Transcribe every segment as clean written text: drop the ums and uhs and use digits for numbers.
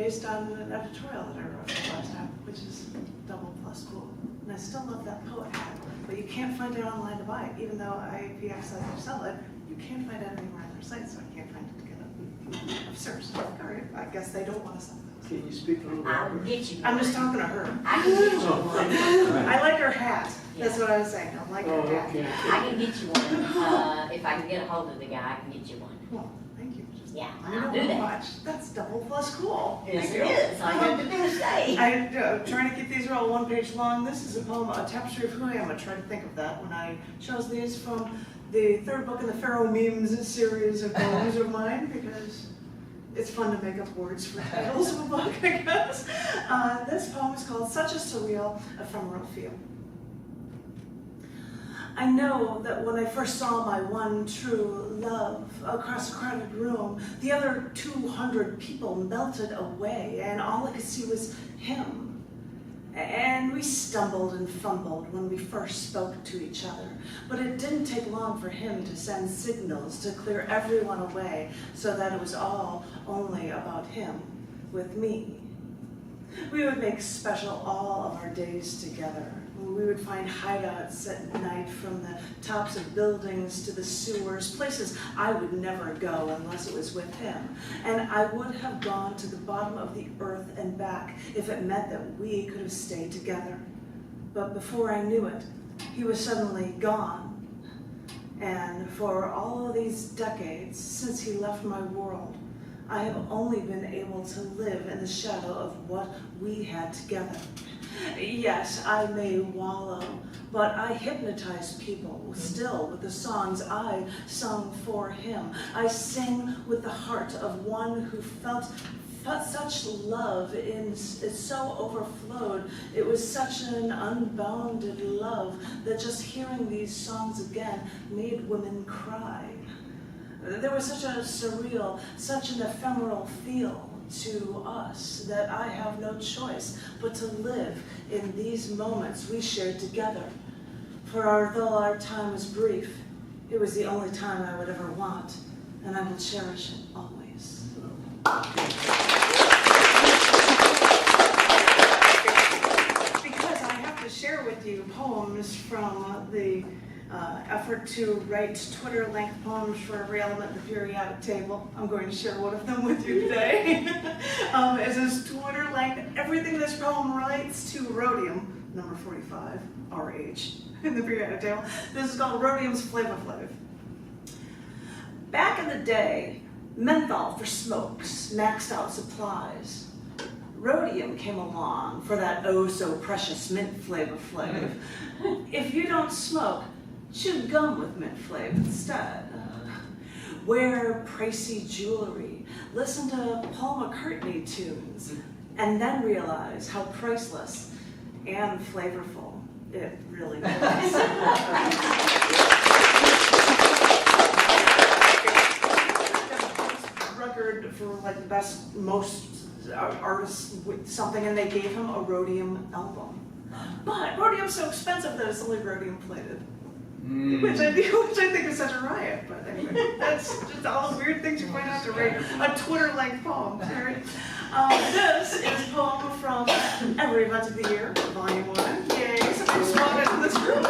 based on an editorial that I wrote for the last time, which is double plus cool. And I still love that poet hat, but you can't find it online to buy it, even though IAPX says they sell it. You can't find it anywhere on their site, so I can't find it to get it. I'm serious. All right, I guess they don't want to sell those. Can you speak a little I louder? will get you. I'm just talking to her. I can get you one. I like her hat. That's what I was saying. I like her hat. Okay. I can get you one. If I can get a hold of the guy, I can get you one. Well, thank you. Yeah, I know I'll do how that. much. That's double plus cool. Yes, Thank it you. is. All you have to do is say. I'm trying to keep these all 1 page long. This is a poem, a tapestry of who I am. I tried to think of that when I chose these from the third book in the Pharaoh Memes series of poems of mine, because it's fun to make up words for titles of a book, I guess. This poem is called Such a Surreal Ephemeral Feel. I know that when I first saw my one true love across a crowded room, the other 200 people melted away, and all I could see was him. And we stumbled and fumbled when we first spoke to each other, but it didn't take long for him to send signals to clear everyone away so that it was all only about him with me. We would make special all of our days together. We would find hideouts at night from the tops of buildings to the sewers, places I would never go unless it was with him. And I would have gone to the bottom of the earth and back if it meant that we could have stayed together. But before I knew it, he was suddenly gone. And for all of these decades since he left my world, I have only been able to live in the shadow of what we had together. Yes, I may wallow, but I hypnotize people still with the songs I sung for him. I sing with the heart of one who felt such love, it so overflowed. It was such an unbounded love that just hearing these songs again made women cry. There was such a surreal, such an ephemeral feel to us that I have no choice but to live in these moments we shared together. For although our time was brief, it was the only time I would ever want, and I will cherish it always. Because I have to share with you poems from the effort to write Twitter-length poems for every element in the periodic table. I'm going to share one of them with you today. It says Twitter-length, everything this poem writes to rhodium, number 45, RH, in the periodic table. This is called Rhodium's Flavor Flav. Back in the day, menthol for smokes maxed out supplies. Rhodium came along for that oh-so-precious mint Flavor Flav. If you don't smoke, chew gum with mint flav instead. Wear pricey jewelry, listen to Paul McCartney tunes, and then realize how priceless and flavorful it really is. Record for like the best, most artists with something, and they gave him a rhodium album. But rhodium's so expensive that it's only rhodium plated. Which I think is such a riot, but anyway, that's just all the weird things you find out to write a Twitter-length poem. Sorry. This is a poem from Every Event of the Year, Volume 1. Yay, somebody spotted in this group.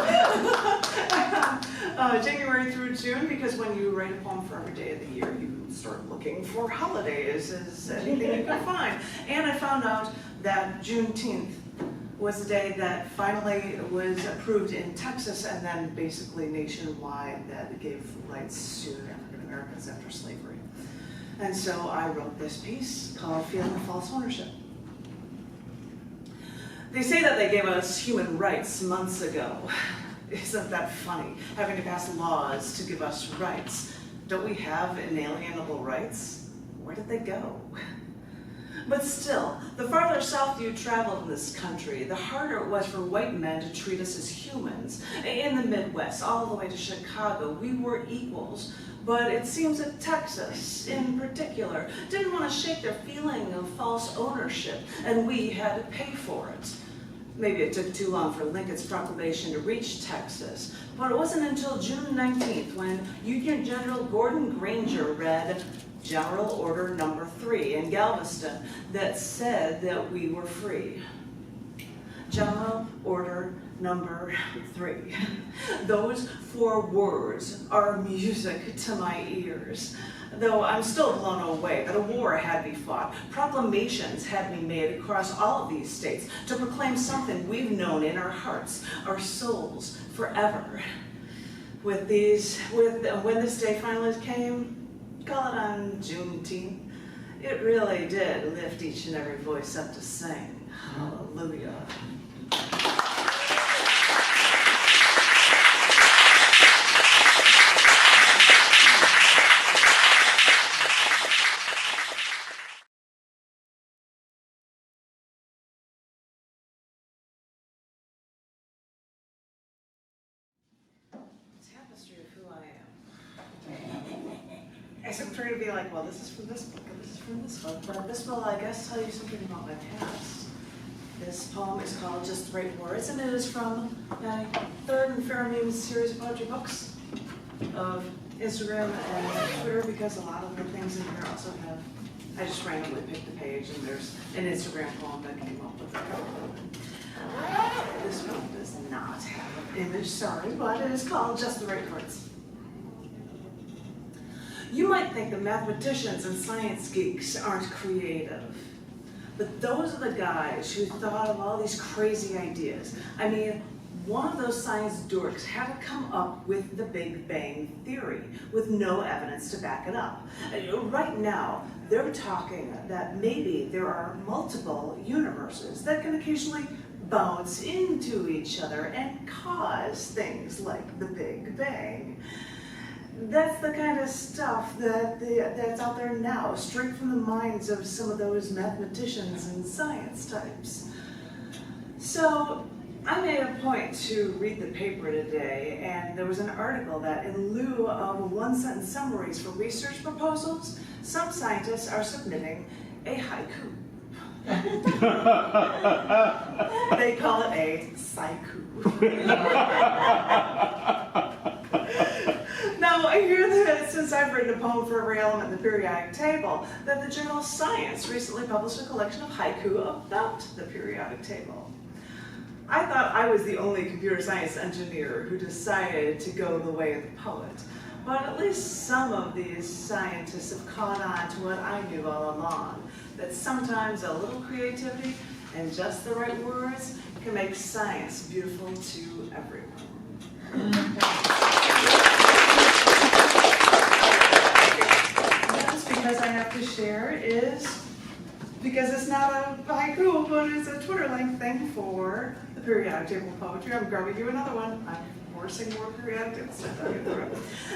January through June, because when you write a poem for every day of the year, you start looking for holidays as anything you can find. And I found out that Juneteenth was the day that finally was approved in Texas and then basically nationwide that gave rights to African Americans after slavery. And so I wrote this piece called Feeling False Ownership. They say that they gave us human rights months ago. Isn't that funny, having to pass laws to give us rights? Don't we have inalienable rights? Where did they go? But still, the farther south you traveled in this country, the harder it was for white men to treat us as humans. In the Midwest, all the way to Chicago, we were equals. But it seems that Texas, in particular, didn't want to shake their feeling of false ownership, and we had to pay for it. Maybe it took too long for Lincoln's proclamation to reach Texas, but it wasn't until June 19th when Union General Gordon Granger read, General Order Number 3 in Galveston that said that we were free. General Order Number 3. Those 4 words are music to my ears. Though I'm still blown away that a war had to be fought. Proclamations had to be made across all of these states to proclaim something we've known in our hearts, our souls, forever. When this day finally came, call it on Juneteenth, it really did lift each and every voice up to sing hallelujah. Tapestry of who I am. As I'm trying to be like, well, this is from this book, and this is from this book, but this will, I guess, tell you something about my past. This poem is called Just the Right Words, and it is from my 3rd and Fairmune series of poetry books of Instagram and Twitter, because a lot of the things in here also have, I just randomly picked a page, and there's an Instagram poem that came up with it. This one does not have an image, sorry, but it is called Just the Right Words. You might think that mathematicians and science geeks aren't creative, but those are the guys who thought of all these crazy ideas. I mean, one of those science dorks had to come up with the Big Bang Theory with no evidence to back it up. Right now, they're talking that maybe there are multiple universes that can occasionally bounce into each other and cause things like the Big Bang. That's the kind of stuff that's out there now, straight from the minds of some of those mathematicians and science types. So I made a point to read the paper today, and there was an article that in lieu of one-sentence summaries for research proposals, some scientists are submitting a haiku. They call it a psyku. Now, I hear that since I've written a poem for every element in the periodic table, that the journal Science recently published a collection of haiku about the periodic table. I thought I was the only computer science engineer who decided to go the way of the poet, but at least some of these scientists have caught on to what I knew all along, that sometimes a little creativity and just the right words can make science beautiful to everyone. That's because I have to share is because it's not a haiku, but it's a Twitter link thing for the periodic table of poetry. I'm grabbing you another one. I'm forcing more periodic tables.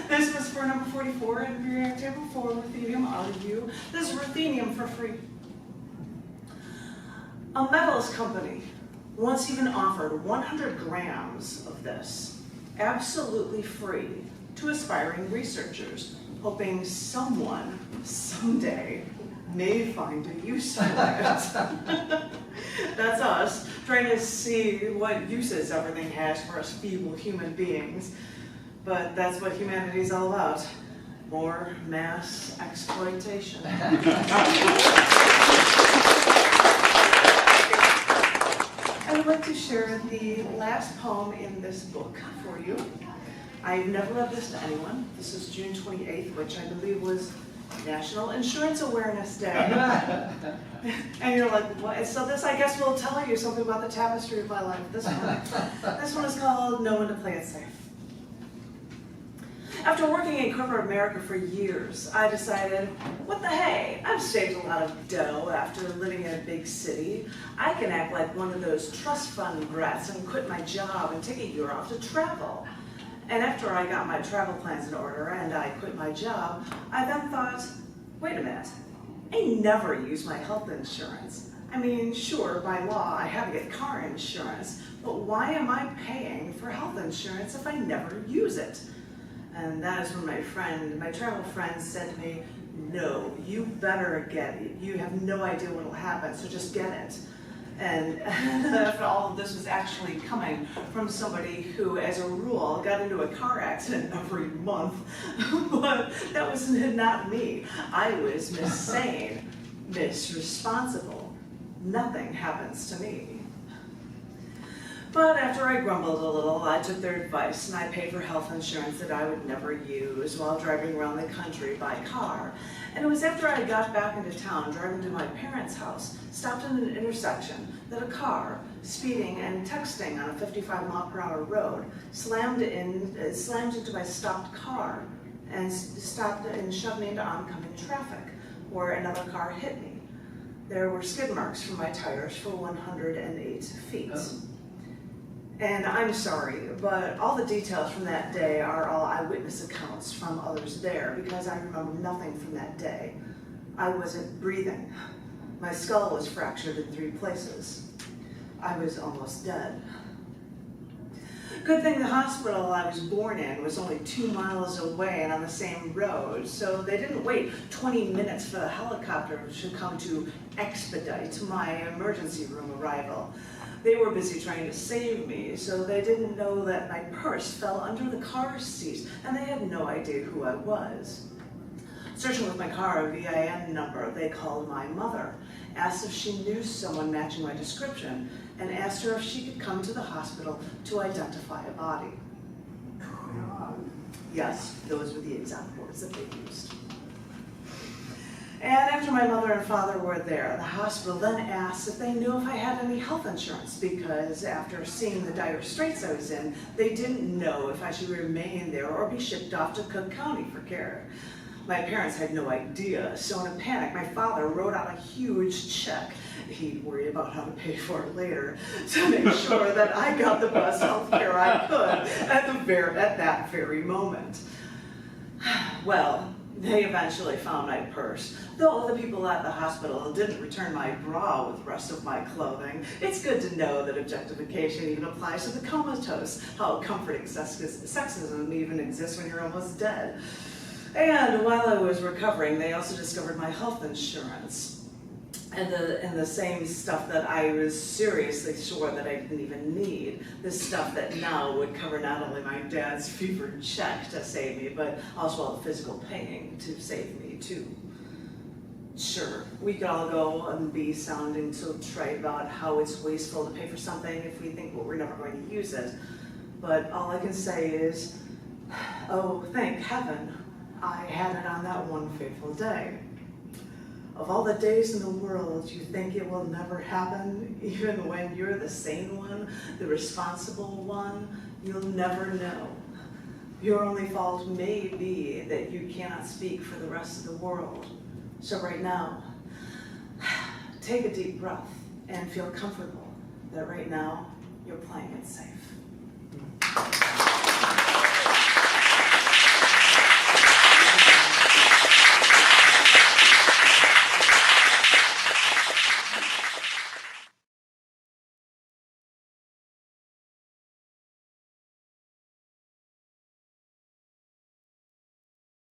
This was for number 44 in periodic table for ruthenium out of you. This is ruthenium for free. A metals company once even offered 100 grams of this, absolutely free, to aspiring researchers, hoping someone someday may find a use for it. That's us, trying to see what uses everything has for us feeble human beings. But that's what humanity is all about. More mass exploitation. I would like to share the last poem in this book for you. I've never read this to anyone. This is June 28th, which I believe was National Insurance Awareness Day. And you're like, what? So this, I guess, will tell you something about the tapestry of my life. This one is called Know When to Play It Safe. After working in corporate America for years, I decided, what the hey, I've saved a lot of dough after living in a big city. I can act like one of those trust fund brats and quit my job and take a year off to travel. And after I got my travel plans in order and I quit my job, I then thought, wait a minute, I never use my health insurance. I mean, sure, by law, I have to get car insurance, but why am I paying for health insurance if I never use it? And that is when my travel friend said to me, no, you better get it. You have no idea what will happen, so just get it. And after all of this was actually coming from somebody who, as a rule, got into a car accident every month. But that was not me. I was Miss Sane, Miss Responsible. Nothing happens to me. But after I grumbled a little, I took their advice and I paid for health insurance that I would never use while driving around the country by car. And it was after I got back into town, driving to my parents' house, stopped in an intersection, that a car, speeding and texting on a 55-mile-per-hour road, slammed into my stopped car and stopped and shoved me into oncoming traffic, where another car hit me. There were skid marks from my tires for 108 feet. Oh. And I'm sorry, but all the details from that day are all eyewitness accounts from others there, because I remember nothing from that day. I wasn't breathing. My skull was fractured in 3 places. I was almost dead. Good thing the hospital I was born in was only 2 miles away and on the same road, so they didn't wait 20 minutes for the helicopter to come to expedite my emergency room arrival. They were busy trying to save me, so they didn't know that my purse fell under the car seat, and they had no idea who I was. Searching with my car a VIN number, they called my mother, asked if she knew someone matching my description, and asked her if she could come to the hospital to identify a body. Yes, those were the exact words that they used. And after my mother and father were there, the hospital then asked if they knew if I had any health insurance, because after seeing the dire straits I was in, they didn't know if I should remain there or be shipped off to Cook County for care. My parents had no idea, so in a panic, my father wrote out a huge check. He'd worry about how to pay for it later, to make sure that I got the best health care I could at that very moment. Well, they eventually found my purse, though the people at the hospital didn't return my bra with the rest of my clothing. It's good to know that objectification even applies to the comatose, how comforting sexism even exists when you're almost dead. And while I was recovering, they also discovered my health insurance. And the same stuff that I was seriously sure that I didn't even need. This stuff that now would cover not only my dad's fevered check to save me, but also all the physical pain to save me too. Sure, we could all go and be sounding so trite about how it's wasteful to pay for something if we think, well, we're never going to use it. But all I can say is, oh, thank heaven, I had it on that one fateful day. Of all the days in the world, you think it will never happen, even when you're the sane one, the responsible one, you'll never know. Your only fault may be that you cannot speak for the rest of the world. So right now, take a deep breath and feel comfortable that right now you're playing it safe.